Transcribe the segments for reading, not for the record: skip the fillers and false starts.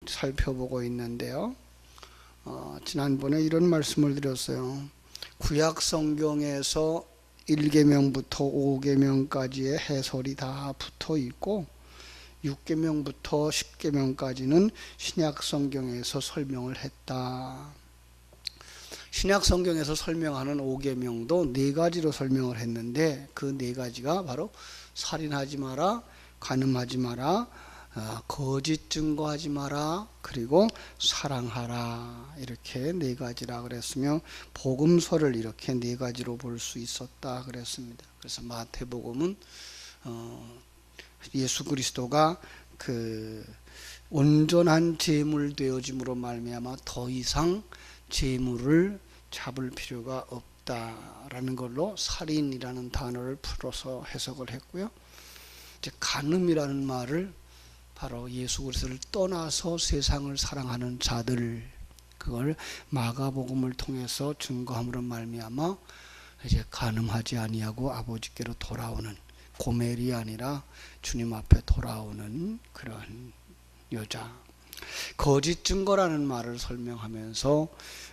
살펴보고 있는데요. 지난번에 이런 말씀을 드렸어요. 구약 성경에서 1계명부터 5계명까지의 해설이 다 붙어 있고 6계명부터 10계명까지는 신약 성경에서 설명을 했다. 신약 성경에서 설명하는 5계명도 4가지로 설명을 했는데 그 4가지가 바로 살인하지 마라, 간음하지 마라, 거짓 증거하지 마라, 그리고 사랑하라, 이렇게 4가지라 그랬으며 복음서를 이렇게 4가지로 볼 수 있었다 그랬습니다. 그래서 마태복음은 예수 그리스도가 그 온전한 제물 되어짐으로 말미암아 더 이상 제물을 잡을 필요가 없다라는 걸로 살인이라는 단어를 풀어서 해석을 했고요. 이제 간음이라는 말을 바로 예수 그리스도를 떠나서 세상을 사랑하는 자들, 그걸 마가복음을 통해서 증거함으로 말미암아 이제 간음하지 아니하고 아버지께로 돌아오는, 고멜이 아니라 주님 앞에 돌아오는 그런 여자. 거짓 증거라는 말을 설명하면서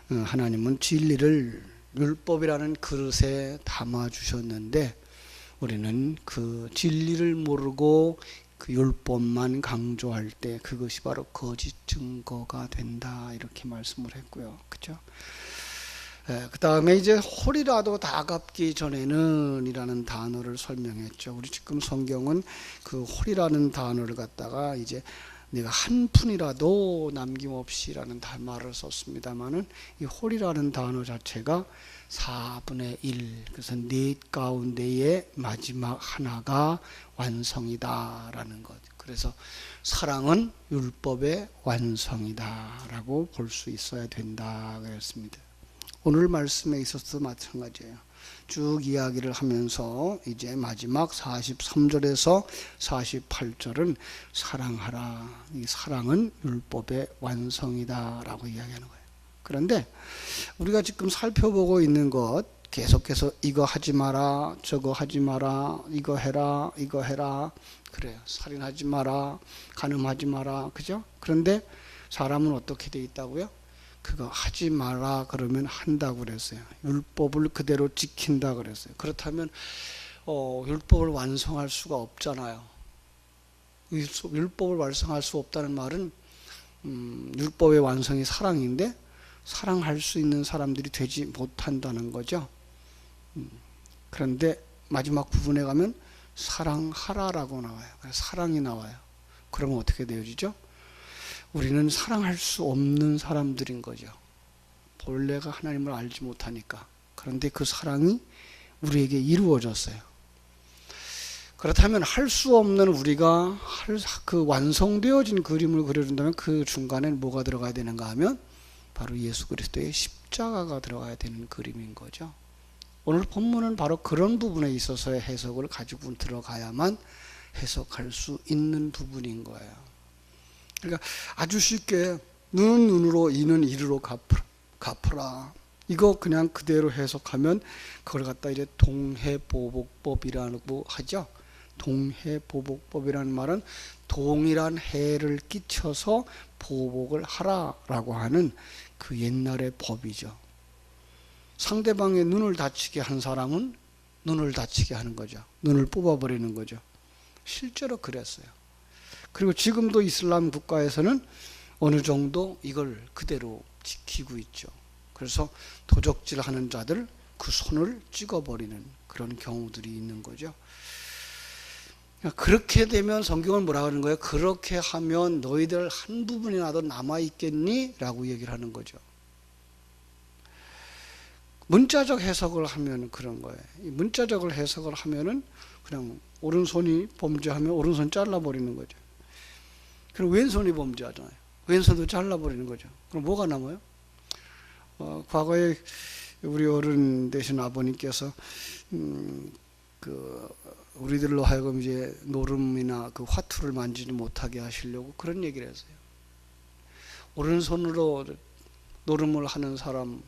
하나님은 진리를 율법이라는 그릇에 담아 주셨는데 우리는 그 진리를 모르고 그 율법만 강조할 때 그것이 바로 거짓 증거가 된다, 이렇게 말씀을 했고요. 그죠? 그 다음에 이제 홀이라도 다 갚기 전에는 이라는 단어를 설명했죠. 우리 지금 성경은 그 홀이라는 단어를 갖다가 이제 내가 한 푼이라도 남김없이라는 말을 썼습니다만은 이 홀이라는 단어 자체가 4분의 1, 그래서 넷 가운데의 마지막 하나가 완성이다라는 것. 그래서 사랑은 율법의 완성이다라고 볼 수 있어야 된다 그랬습니다. 오늘 말씀에 있어서도 마찬가지예요. 쭉 이야기를 하면서 이제 마지막 43절에서 48절은 사랑하라. 이 사랑은 율법의 완성이다라고 이야기하는 거예요. 그런데 우리가 지금 살펴보고 있는 것, 계속해서 이거 하지 마라, 저거 하지 마라, 이거 해라, 이거 해라, 그래요. 살인하지 마라, 간음하지 마라, 그죠? 그런데 사람은 어떻게 돼 있다고요? 그거 하지 마라 그러면 한다고 그랬어요. 율법을 그대로 지킨다 그랬어요. 그렇다면 율법을 완성할 수가 없잖아요. 율법을 완성할 수 없다는 말은 율법의 완성이 사랑인데 사랑할 수 있는 사람들이 되지 못한다는 거죠. 그런데 마지막 부분에 가면 사랑하라라고 나와요. 사랑이 나와요. 그러면 어떻게 되어지죠? 우리는 사랑할 수 없는 사람들인 거죠. 본래가 하나님을 알지 못하니까. 그런데 그 사랑이 우리에게 이루어졌어요. 그렇다면 할 수 없는 우리가 그 완성되어진 그림을 그려준다면 그 중간에 뭐가 들어가야 되는가 하면 바로 예수 그리스도의 십자가가 들어가야 되는 그림인 거죠. 오늘 본문은 바로 그런 부분에 있어서의 해석을 가지고 들어가야만 해석할 수 있는 부분인 거예요. 그러니까 아주 쉽게 눈은 눈으로 이는 이로 갚으라. 이거 그냥 그대로 해석하면 그걸 갖다 이제 동해보복법이라고 하죠. 동해보복법이라는 말은 동일한 해를 끼쳐서 보복을 하라라고 하는 그 옛날의 법이죠. 상대방의 눈을 다치게 한 사람은 눈을 다치게 하는 거죠. 눈을 뽑아버리는 거죠. 실제로 그랬어요. 그리고 지금도 이슬람 국가에서는 어느 정도 이걸 그대로 지키고 있죠. 그래서 도적질하는 자들 그 손을 찍어버리는 그런 경우들이 있는 거죠. 그렇게 되면 성경은 뭐라 하는 거예요? 그렇게 하면 너희들 한 부분이라도 남아있겠니? 라고 얘기를 하는 거죠. 문자적 해석을 하면 그런 거예요. 문자적을 해석을 하면은 그냥 오른손이 범죄하면 오른손 잘라버리는 거죠. 그럼 왼손이 범죄하잖아요. 왼손도 잘라버리는 거죠. 그럼 뭐가 남아요? 과거에 우리 어른 되신 아버님께서 우리들로 하여금 이제 노름이나 그 화투를 만지지 못하게 하시려고 그런 얘기를 했어요. 오른손으로 노름을 하는 사람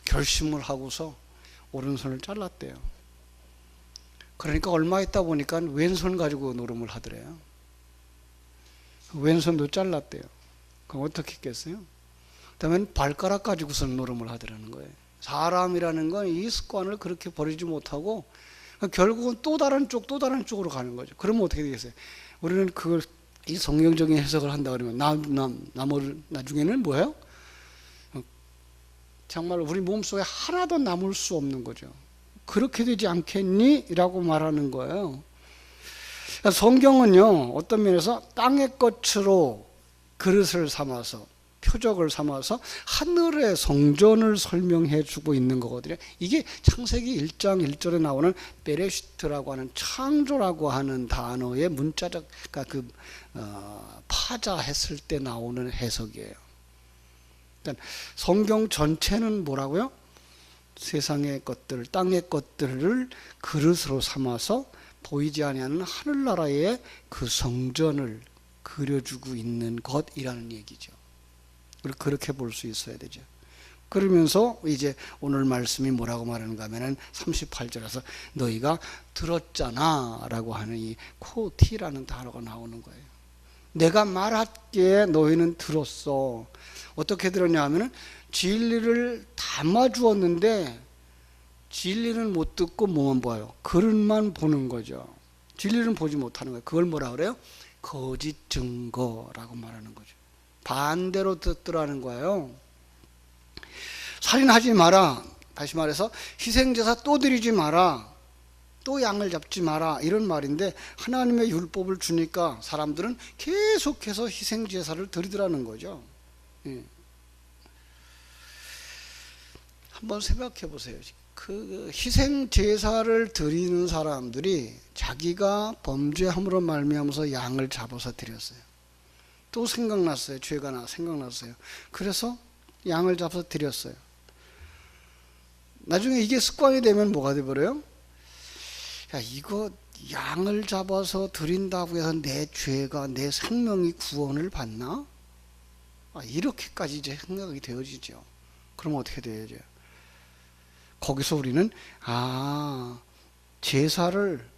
결심을 하고서 오른손을 잘랐대요. 그러니까 얼마 있다 보니까 왼손 가지고 노름을 하더래요. 왼손도 잘랐대요. 그럼 어떻게 했겠어요? 그다음엔 발가락 가지고선 노름을 하더라는 거예요. 사람이라는 건 이 습관을 그렇게 버리지 못하고 결국은 또 다른 쪽으로 가는 거죠. 그러면 어떻게 되겠어요? 우리는 그걸 이 성경적인 해석을 한다 그러면 나중에는 뭐예요? 정말 우리 몸속에 하나도 남을 수 없는 거죠. 그렇게 되지 않겠니? 라고 말하는 거예요. 성경은요, 어떤 면에서 땅의 것으로 그릇을 삼아서, 표적을 삼아서 하늘의 성전을 설명해 주고 있는 거거든요. 이게 창세기 1장 1절에 나오는 베레시트라고 하는 창조라고 하는 단어의 문자적, 그러니까 파자했을 때 나오는 해석이에요. 그러니까 성경 전체는 뭐라고요? 세상의 것들, 땅의 것들을 그릇으로 삼아서 보이지 아니하는 하늘나라의 그 성전을 그려주고 있는 것이라는 얘기죠. 그렇게 볼 수 있어야 되죠. 그러면서 이제 오늘 말씀이 뭐라고 말하는가 하면은 38절에서 너희가 들었잖아 라고 하는 이 코티라는 단어가 나오는 거예요. 내가 말할게 너희는 들었어. 어떻게 들었냐 하면은 진리를 담아 주었는데 진리는 못 듣고 뭐만 봐요? 그릇만 보는 거죠. 진리는 보지 못하는 거예요. 그걸 뭐라 그래요? 거짓 증거라고 말하는 거죠. 반대로 듣더라는 거예요. 살인하지 마라. 다시 말해서 희생제사 또 드리지 마라. 또 양을 잡지 마라. 이런 말인데 하나님의 율법을 주니까 사람들은 계속해서 희생제사를 드리더라는 거죠. 예. 한번 생각해 보세요. 그 희생 제사를 드리는 사람들이 자기가 범죄함으로 말미암아서 양을 잡아서 드렸어요. 또 생각났어요. 죄가 생각났어요. 그래서 양을 잡아서 드렸어요. 나중에 이게 습관이 되면 뭐가 돼버려요? 야, 이거 양을 잡아서 드린다고 해서 내 죄가, 내 생명이 구원을 받나? 이렇게까지 이제 생각이 되어지죠. 그럼 어떻게 되어져요? 거기서 우리는 제사를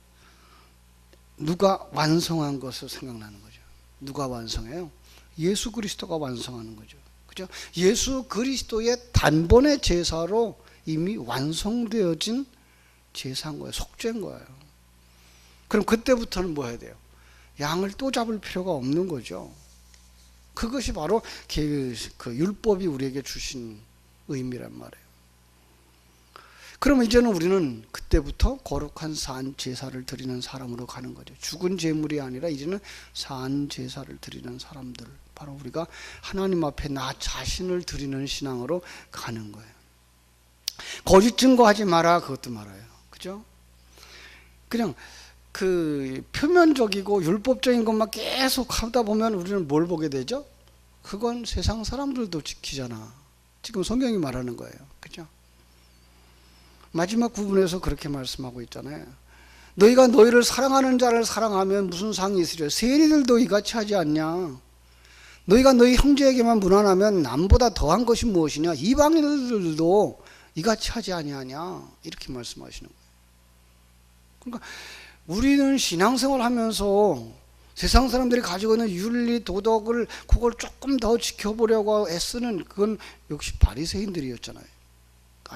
누가 완성한 것을 생각나는 거죠. 누가 완성해요? 예수 그리스도가 완성하는 거죠. 그죠? 예수 그리스도의 단번의 제사로 이미 완성되어진 제사인 거예요. 속죄인 거예요. 그럼 그때부터는 뭐 해야 돼요? 양을 또 잡을 필요가 없는 거죠. 그것이 바로 그 율법이 우리에게 주신 의미란 말이에요. 그러면 이제는 우리는 그때부터 거룩한 산 제사를 드리는 사람으로 가는 거죠. 죽은 제물이 아니라 이제는 산 제사를 드리는 사람들, 바로 우리가 하나님 앞에 나 자신을 드리는 신앙으로 가는 거예요. 거짓 증거하지 마라, 그것도 말아요. 그죠? 그냥 그 표면적이고 율법적인 것만 계속 하다 보면 우리는 뭘 보게 되죠? 그건 세상 사람들도 지키잖아. 지금 성경이 말하는 거예요. 그죠? 마지막 부분에서 그렇게 말씀하고 있잖아요. 너희가 너희를 사랑하는 자를 사랑하면 무슨 상이 있으려? 세리들도 이같이 하지 않냐? 너희가 너희 형제에게만 무난하면 남보다 더한 것이 무엇이냐? 이방인들도 이같이 하지 아니하냐? 이렇게 말씀하시는 거예요. 그러니까 우리는 신앙생활 하면서 세상 사람들이 가지고 있는 윤리, 도덕을 그걸 조금 더 지켜보려고 애쓰는 그건 역시 바리새인들이었잖아요.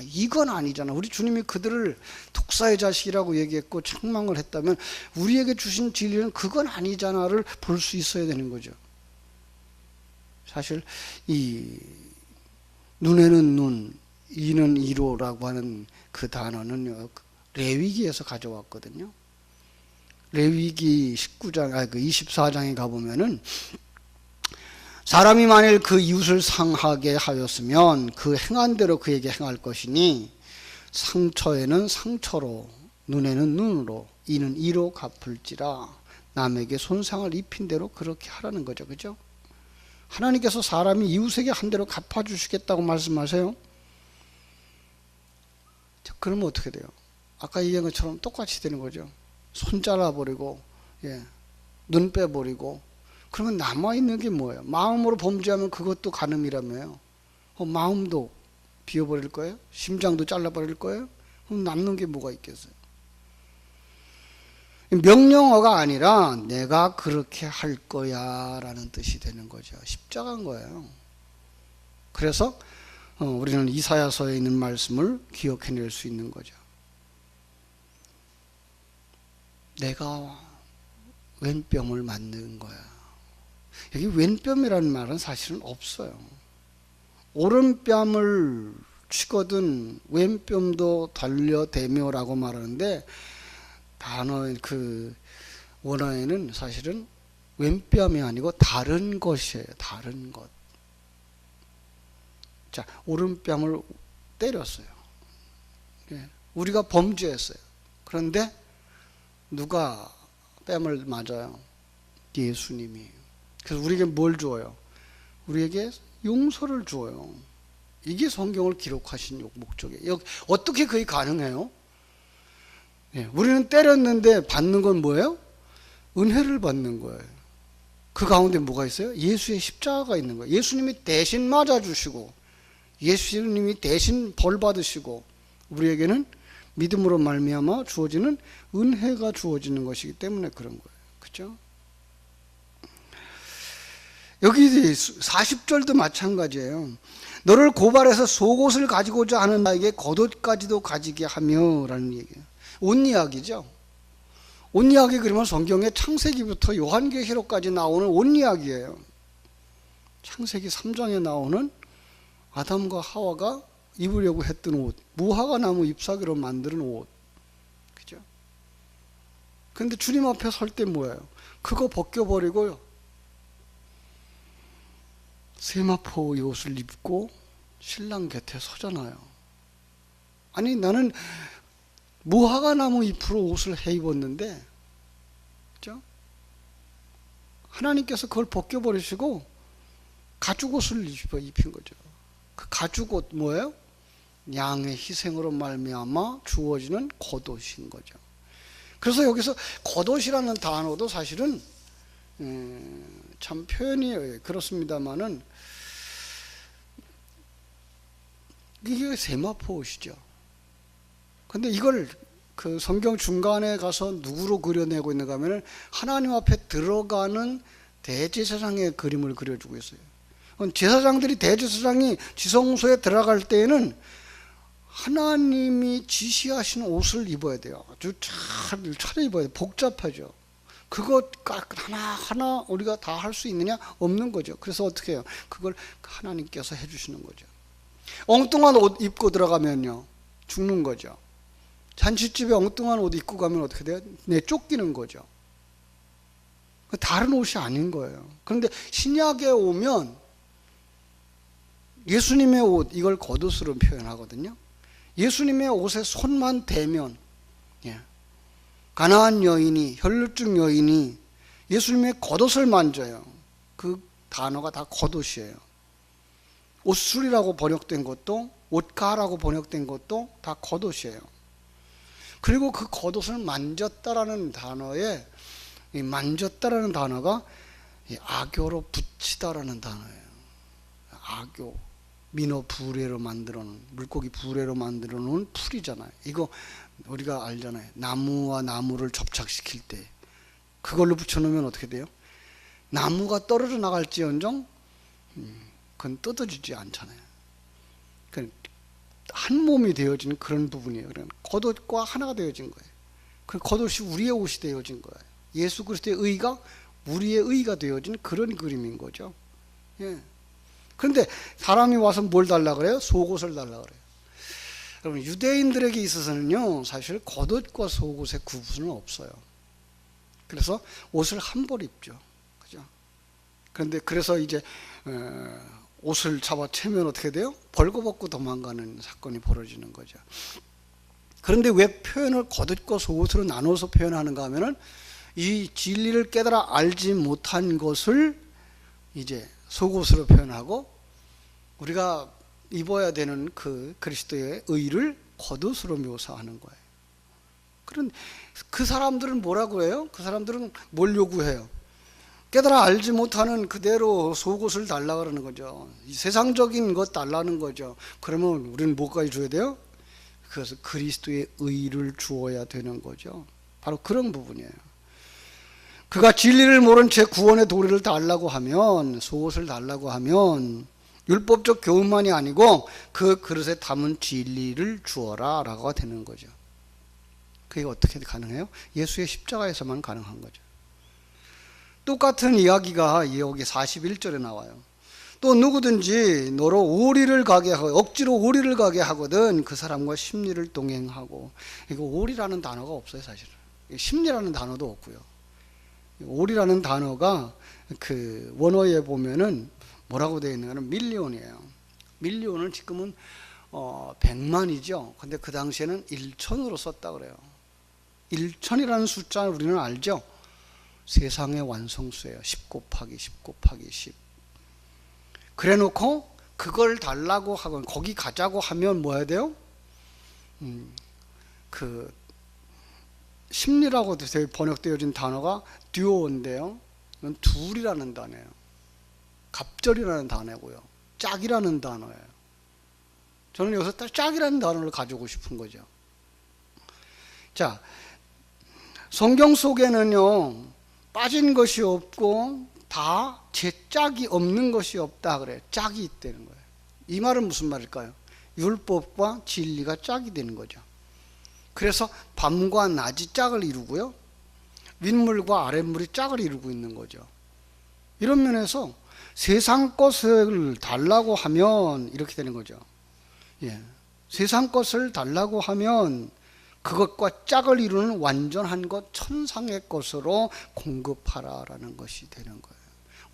이건 아니잖아. 우리 주님이 그들을 독사의 자식이라고 얘기했고 책망을 했다면 우리에게 주신 진리는 그건 아니잖아를 볼 수 있어야 되는 거죠. 사실 이 눈에는 눈, 이는 이로라고 하는 그 단어는 레위기에서 가져왔거든요. 레위기 24장에 가보면은 사람이 만일 그 이웃을 상하게 하였으면 그 행한 대로 그에게 행할 것이니 상처에는 상처로 눈에는 눈으로 이는 이로 갚을지라 남에게 손상을 입힌 대로 그렇게 하라는 거죠. 그죠? 하나님께서 사람이 이웃에게 한 대로 갚아주시겠다고 말씀하세요. 자, 그러면 어떻게 돼요? 아까 얘기한 것처럼 똑같이 되는 거죠. 손 잘라버리고 눈 빼버리고 그러면 남아있는 게 뭐예요? 마음으로 범죄하면 그것도 간음이라며요. 마음도 비워버릴 거예요? 심장도 잘라버릴 거예요? 그럼 남는 게 뭐가 있겠어요? 명령어가 아니라 내가 그렇게 할 거야 라는 뜻이 되는 거죠. 십자가인 거예요. 그래서 우리는 이사야서에 있는 말씀을 기억해낼 수 있는 거죠. 내가 웬 뺨을 맞는 거야. 여기 웬 뺨이라는 말은 사실은 없어요. 오른뺨을 치거든 웬 뺨도 달려대며라고 말하는데 단어 그 원어에는 사실은 왼뺨이 아니고 다른 것이에요. 다른 것. 자, 오른뺨을 때렸어요. 예, 우리가 범죄했어요. 그런데 누가 뺨을 맞아요? 예수님이. 그래서 우리에게 뭘 줘요? 우리에게 용서를 줘요. 이게 성경을 기록하신 목적이에요. 어떻게 그게 가능해요? 예, 우리는 때렸는데 받는 건 뭐예요? 은혜를 받는 거예요. 그 가운데 뭐가 있어요? 예수의 십자가가 있는 거예요. 예수님이 대신 맞아주시고 예수님이 대신 벌 받으시고 우리에게는 믿음으로 말미암아 주어지는 은혜가 주어지는 것이기 때문에 그런 거예요. 그렇죠? 여기 40절도 마찬가지예요. 너를 고발해서 속옷을 가지고자 하는 나에게 겉옷까지도 가지게 하며 라는 얘기예요. 옷 이야기죠. 옷 이야기 그러면 성경의 창세기부터 요한계시록까지 나오는 옷 이야기예요. 창세기 3장에 나오는 아담과 하와가 입으려고 했던 옷, 무화과 나무 잎사귀로 만드는 옷, 그죠? 그런데 주님 앞에 설 때 뭐예요? 그거 벗겨버리고요, 세마포의 옷을 입고 신랑 곁에 서잖아요. 아니 나는 무화과 나무 잎으로 옷을 해 입었는데, 그죠? 하나님께서 그걸 벗겨버리시고 가죽 옷을 입힌 거죠. 그 가죽 옷 뭐예요? 양의 희생으로 말미암아 주어지는 겉옷인 거죠. 그래서 여기서 겉옷이라는 단어도 사실은 참 표현이 그렇습니다만은 이게 세마포 옷이죠. 근데 이걸 그 성경 중간에 가서 누구로 그려내고 있는가 하면은 하나님 앞에 들어가는 대제사장의 그림을 그려주고 있어요. 제사장들이 대제사장이 지성소에 들어갈 때에는 하나님이 지시하신 옷을 입어야 돼요. 아주 잘 차려입어야 돼요. 복잡하죠. 그거 하나하나 우리가 다 할 수 있느냐? 없는 거죠. 그래서 어떻게 해요? 그걸 하나님께서 해주시는 거죠. 엉뚱한 옷 입고 들어가면요, 죽는 거죠. 잔치집에 엉뚱한 옷 입고 가면 어떻게 돼요? 쫓기는 거죠. 다른 옷이 아닌 거예요. 그런데 신약에 오면 예수님의 옷, 이걸 겉옷으로 표현하거든요. 예수님의 옷에 손만 대면, 가나안 여인이, 혈루증 여인이 예수님의 겉옷을 만져요. 그 단어가 다 겉옷이에요. 옷술이라고 번역된 것도, 옷가라고 번역된 것도 다 겉옷이에요. 그리고 그 겉옷을 만졌다라는 단어에, 이 만졌다라는 단어가 악교로 붙이다라는 단어예요. 악교, 민어 부레로 만들어 놓은, 물고기 부레로 만들어 놓은 풀이잖아요. 이거 우리가 알잖아요. 나무와 나무를 접착시킬 때 그걸로 붙여놓으면 어떻게 돼요? 나무가 떨어져 나갈지언정 그건 뜯어지지 않잖아요. 그러니까 한 몸이 되어진 그런 부분이에요. 그러니까 겉옷과 하나가 되어진 거예요. 그 겉옷이 우리의 옷이 되어진 거예요. 예수 그리스도의 의가 우리의 의가 되어진 그런 그림인 거죠. 예. 그런데 사람이 와서 뭘 달라 그래요? 속옷을 달라 그래요. 여러분, 유대인들에게 있어서는요, 사실 겉옷과 속옷의 구분은 없어요. 그래서 옷을 한 벌 입죠. 그죠? 그런데 그래서 이제 옷을 잡아채면 어떻게 돼요? 벌거벗고 도망가는 사건이 벌어지는 거죠. 그런데 왜 표현을 겉옷과 속옷으로 나눠서 표현하는가 하면은 이 진리를 깨달아 알지 못한 것을 이제 속옷으로 표현하고 우리가 입어야 되는 그 그리스도의 의를 겉옷으로 묘사하는 거예요. 그런 그 사람들은 뭐라고 해요? 그 사람들은 뭘 요구해요? 깨달아 알지 못하는 그대로 속옷을 달라 그러는 거죠. 이 세상적인 것 달라는 거죠. 그러면 우리는 뭐까지 줘야 돼요? 그래서 그리스도의 의를 주어야 되는 거죠. 바로 그런 부분이에요. 그가 진리를 모른 채 구원의 도리를 달라고 하면, 속옷을 달라고 하면 율법적 교훈만이 아니고 그 그릇에 담은 진리를 주어라 라고 되는 거죠. 그게 어떻게 가능해요? 예수의 십자가에서만 가능한 거죠. 똑같은 이야기가 여기 41절에 나와요. 또 누구든지 너로 오리를 가게 하고 억지로 오리를 가게 하거든 그 사람과 심리를 동행하고. 이거 오리라는 단어가 없어요, 사실은. 심리라는 단어도 없고요. 오리라는 단어가 그 원어에 보면은 뭐라고 되어 있는가는 밀리온이에요. 밀리온은 지금은 100만이죠. 근데 그 당시에는 1천으로 썼다 그래요. 1천이라는 숫자는 우리는 알죠. 세상의 완성수예요. 10 곱하기 10 곱하기 10. 그래 놓고 그걸 달라고 하고 거기 가자고 하면 뭐 해야 돼요? 그 심리라고 번역되어진 단어가 듀오인데요. 이건 둘이라는 단어예요. 갑절이라는 단어고요. 짝이라는 단어예요. 저는 여기서 짝이라는 단어를 가져오고 싶은 거죠. 자, 성경 속에는요, 빠진 것이 없고 다 제 짝이 없는 것이 없다 그래요. 짝이 있다는 거예요. 이 말은 무슨 말일까요? 율법과 진리가 짝이 되는 거죠. 그래서 밤과 낮이 짝을 이루고요, 윗물과 아랫물이 짝을 이루고 있는 거죠. 이런 면에서 세상 것을 달라고 하면 이렇게 되는 거죠. 예. 세상 것을 달라고 하면 그것과 짝을 이루는 완전한 것, 천상의 것으로 공급하라라는 것이 되는 거예요.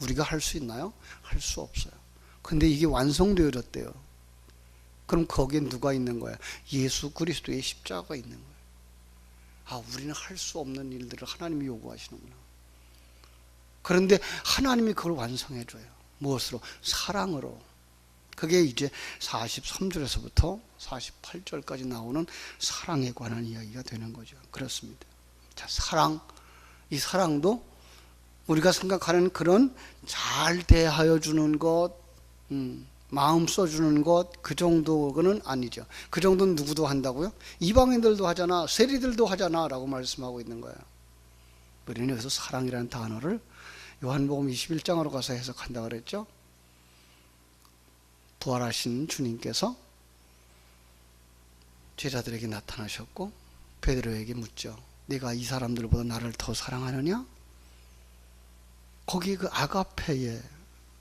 우리가 할 수 있나요? 할 수 없어요. 근데 이게 완성되어졌대요. 그럼 거기에 누가 있는 거예요? 예수 그리스도의 십자가가 있는 거예요. 아, 우리는 할 수 없는 일들을 하나님이 요구하시는구나. 그런데 하나님이 그걸 완성해줘요. 무엇으로? 사랑으로. 그게 이제 43절에서부터 48절까지 나오는 사랑에 관한 이야기가 되는 거죠. 그렇습니다. 자, 사랑. 이 사랑도 우리가 생각하는 그런 잘 대하여 주는 것, 마음 써주는 것, 그 정도는 아니죠. 그 정도는 누구도 한다고요? 이방인들도 하잖아, 세리들도 하잖아 라고 말씀하고 있는 거예요. 우리는 여기서 사랑이라는 단어를 요한복음 21장으로 가서 해석한다 그랬죠. 부활하신 주님께서 제자들에게 나타나셨고 베드로에게 묻죠. 네가 이 사람들보다 나를 더 사랑하느냐? 거기 그 아가페의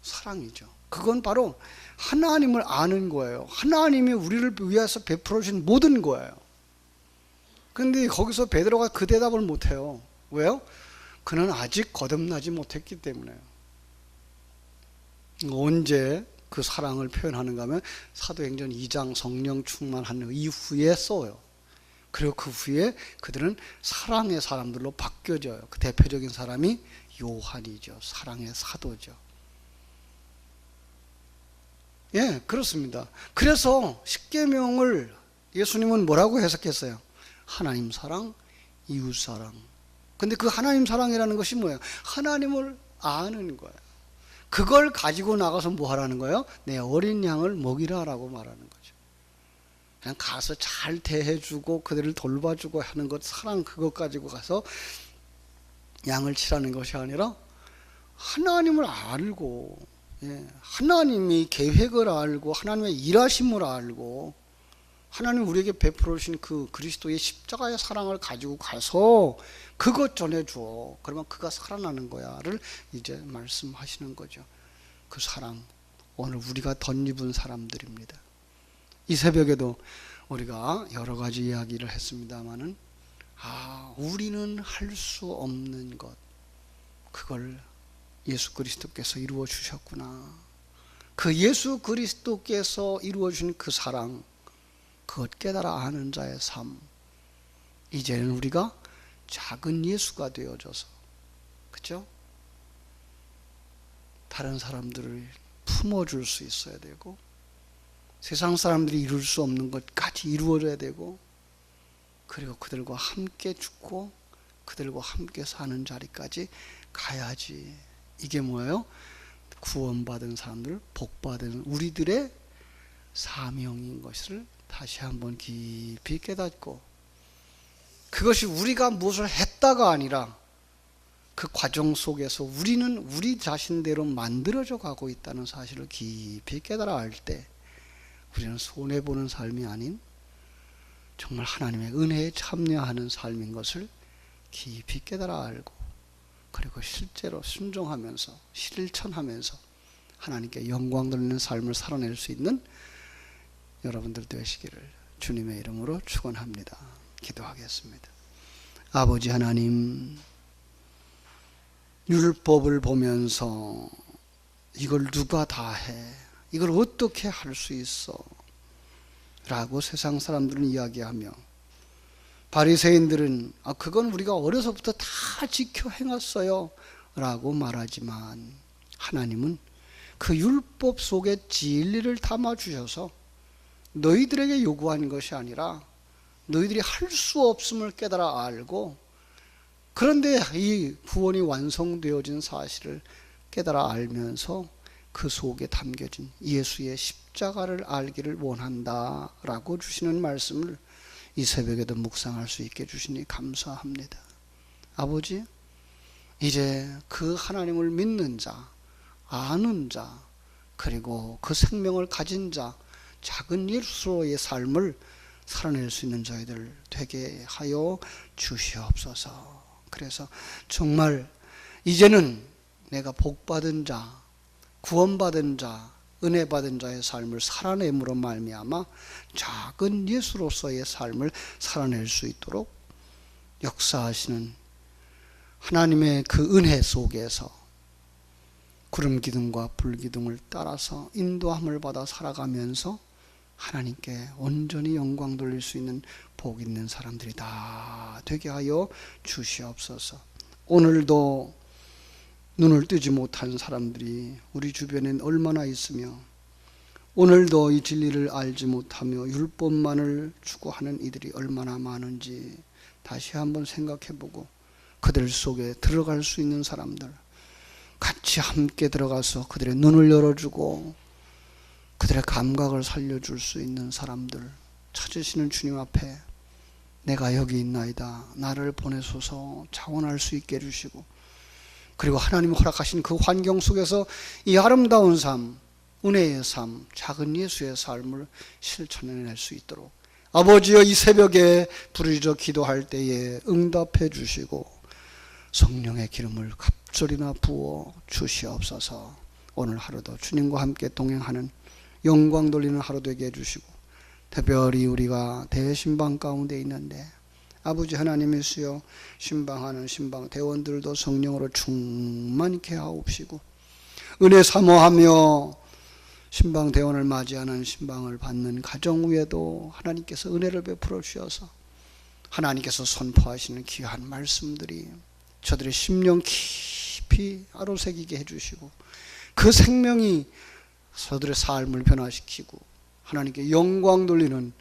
사랑이죠. 그건 바로 하나님을 아는 거예요. 하나님이 우리를 위해서 베풀어 주신 모든 거예요. 근데 거기서 베드로가 그 대답을 못해요. 왜요? 그는 아직 거듭나지 못했기 때문에요. 언제 그 사랑을 표현하는가 하면 사도행전 2장 성령 충만한 이후에 써요. 그리고 그 후에 그들은 사랑의 사람들로 바뀌어져요. 그 대표적인 사람이 요한이죠. 사랑의 사도죠. 예, 그렇습니다. 그래서 십계명을 예수님은 뭐라고 해석했어요? 하나님 사랑, 이웃 사랑. 근데 그 하나님 사랑이라는 것이 뭐예요? 하나님을 아는 거예요. 그걸 가지고 나가서 뭐 하라는 거예요? 내 어린 양을 먹이라라고 말하는 거죠. 그냥 가서 잘 대해주고 그들을 돌봐주고 하는 것, 사랑 그것 가지고 가서 양을 치라는 것이 아니라 하나님을 알고, 예, 하나님이 계획을 알고 하나님의 일하심을 알고 하나님 우리에게 베풀어 주신 그 그리스도의 십자가의 사랑을 가지고 가서 그것 전해줘. 그러면 그가 살아나는 거야를 이제 말씀하시는 거죠. 그 사랑, 오늘 우리가 덧입은 사람들입니다. 이 새벽에도 우리가 여러 가지 이야기를 했습니다마는 우리는 할 수 없는 것, 그걸 예수 그리스도께서 이루어 주셨구나. 그 예수 그리스도께서 이루어 주신 그 사랑, 그것 깨달아 아는 자의 삶. 이제는 우리가 작은 예수가 되어져서, 그렇죠? 다른 사람들을 품어줄 수 있어야 되고, 세상 사람들이 이룰 수 없는 것까지 이루어져야 되고, 그리고 그들과 함께 죽고 그들과 함께 사는 자리까지 가야지. 이게 뭐예요? 구원받은 사람들, 복받은 우리들의 사명인 것을 다시 한번 깊이 깨닫고, 그것이 우리가 무엇을 했다가 아니라 그 과정 속에서 우리는 우리 자신대로 만들어져 가고 있다는 사실을 깊이 깨달아 알 때 우리는 손해보는 삶이 아닌 정말 하나님의 은혜에 참여하는 삶인 것을 깊이 깨달아 알고, 그리고 실제로 순종하면서 실천하면서 하나님께 영광 돌리는 삶을 살아낼 수 있는 여러분들 되시기를 주님의 이름으로 축원합니다. 기도하겠습니다. 아버지 하나님, 율법을 보면서 이걸 누가 다 해? 이걸 어떻게 할 수 있어? 라고 세상 사람들은 이야기하며, 바리새인들은 그건 우리가 어려서부터 다 지켜 행했어요 라고 말하지만, 하나님은 그 율법 속에 진리를 담아주셔서 너희들에게 요구한 것이 아니라 너희들이 할 수 없음을 깨달아 알고, 그런데 이 구원이 완성되어진 사실을 깨달아 알면서 그 속에 담겨진 예수의 십자가를 알기를 원한다라고 주시는 말씀을 이 새벽에도 묵상할 수 있게 주시니 감사합니다. 아버지, 이제 그 하나님을 믿는 자, 아는 자, 그리고 그 생명을 가진 자, 작은 예수로의 삶을 살아낼 수 있는 저희들 되게 하여 주시옵소서. 그래서 정말 이제는 내가 복받은 자, 구원받은 자, 은혜받은 자의 삶을 살아냄으로 말미암아 작은 예수로서의 삶을 살아낼 수 있도록 역사하시는 하나님의 그 은혜 속에서 구름 기둥과 불 기둥을 따라서 인도함을 받아 살아가면서 하나님께 온전히 영광 돌릴 수 있는 복 있는 사람들이 다 되게 하여 주시옵소서. 오늘도 눈을 뜨지 못한 사람들이 우리 주변엔 얼마나 있으며, 오늘도 이 진리를 알지 못하며 율법만을 추구하는 이들이 얼마나 많은지 다시 한번 생각해보고, 그들 속에 들어갈 수 있는 사람들 같이 함께 들어가서 그들의 눈을 열어주고 그들의 감각을 살려줄 수 있는 사람들 찾으시는 주님 앞에 내가 여기 있나이다, 나를 보내소서 자원할 수 있게 해주시고, 그리고 하나님이 허락하신 그 환경 속에서 이 아름다운 삶, 은혜의 삶, 작은 예수의 삶을 실천해낼 수 있도록 아버지여 이 새벽에 부르짖어 기도할 때에 응답해 주시고 성령의 기름을 갑절이나 부어 주시옵소서. 오늘 하루도 주님과 함께 동행하는 영광 돌리는 하루 되게 해주시고, 특별히 우리가 대신방 가운데 있는데 아버지 하나님이시여, 신방하는 신방 대원들도 성령으로 충만케 하옵시고, 은혜 사모하며 신방 대원을 맞이하는 신방을 받는 가정 위에도 하나님께서 은혜를 베풀어 주셔서 하나님께서 선포하시는 귀한 말씀들이 저들의 심령 깊이 아로새기게 해주시고, 그 생명이 저들의 삶을 변화시키고 하나님께 영광 돌리는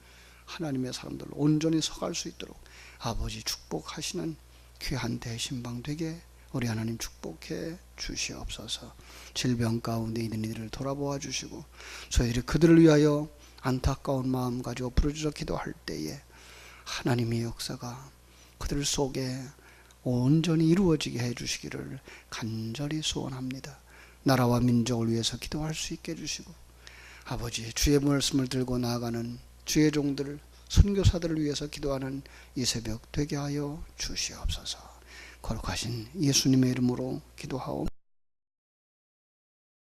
하나님의 사람들로 온전히 서갈 수 있도록 아버지 축복하시는 귀한 대신방 되게 우리 하나님 축복해 주시옵소서. 질병 가운데 있는 이들을 돌아보아 주시고, 저희들이 그들을 위하여 안타까운 마음 가지고 부르짖어 기도할 때에 하나님의 역사가 그들 속에 온전히 이루어지게 해 주시기를 간절히 소원합니다. 나라와 민족을 위해서 기도할 수 있게 해주시고, 아버지 주의 말씀을 들고 나아가는 주의 종들, 선교사들을 위해서 기도하는 이 새벽 되게 하여 주시옵소서. 거룩하신 예수님의 이름으로 기도하옵